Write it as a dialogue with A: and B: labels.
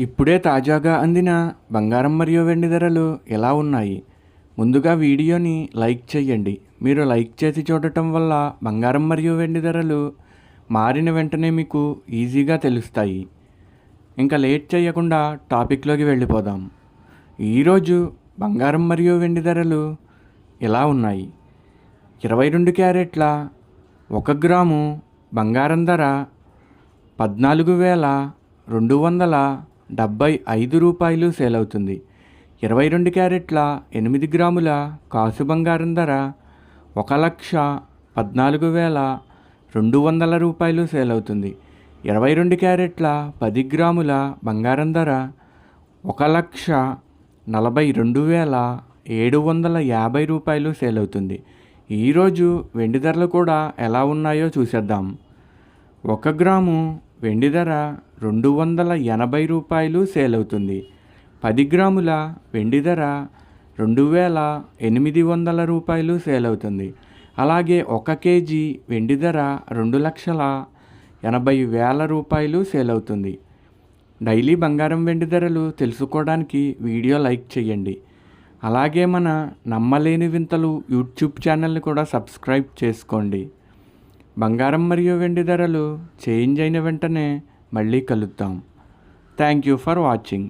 A: ఇప్పుడే తాజాగా అందిన బంగారం మరియు వెండి ధరలు ఎలా ఉన్నాయి? ముందుగా వీడియోని లైక్ చేయండి. మీరు లైక్ చేసి చూడటం వల్ల బంగారం మరియు వెండి ధరలు మారిన వెంటనే మీకు ఈజీగా తెలుస్తాయి. ఇంకా లేట్ చేయకుండా టాపిక్లోకి వెళ్ళిపోదాం. ఈరోజు బంగారం మరియు వెండి ధరలు ఎలా ఉన్నాయి? 22 క్యారెట్ల 1 గ్రాము బంగారం ధర 14,275 రూపాయలు సేల్ అవుతుంది. 22 క్యారెట్ల 8 గ్రాముల కాసు బంగారం ధర 1,14,200 రూపాయలు సేల్ అవుతుంది. 22 క్యారెట్ల 10 గ్రాముల బంగారం ధర 1,42,750 రూపాయలు సేల్ అవుతుంది. ఈరోజు వెండి ధరలు కూడా ఎలా ఉన్నాయో చూసేద్దాం. 1 గ్రాము వెండి ధర 280 రూపాయలు సేల్ అవుతుంది. 10 గ్రాముల వెండి ధర 2,800 రూపాయలు సేల్ అవుతుంది. అలాగే 1 కేజీ వెండి ధర 2,80,000 రూపాయలు సేల్ అవుతుంది. డైలీ బంగారం వెండి ధరలు తెలుసుకోవడానికి వీడియో లైక్ చేయండి. అలాగే మన నమ్మలేని వింతలు యూట్యూబ్ ఛానల్ని కూడా సబ్స్క్రైబ్ చేసుకోండి. బంగారం మరియు వెండి ధరలు చేంజ్ అయిన వెంటనే మళ్ళీ కలుద్దాం. Thank you for watching.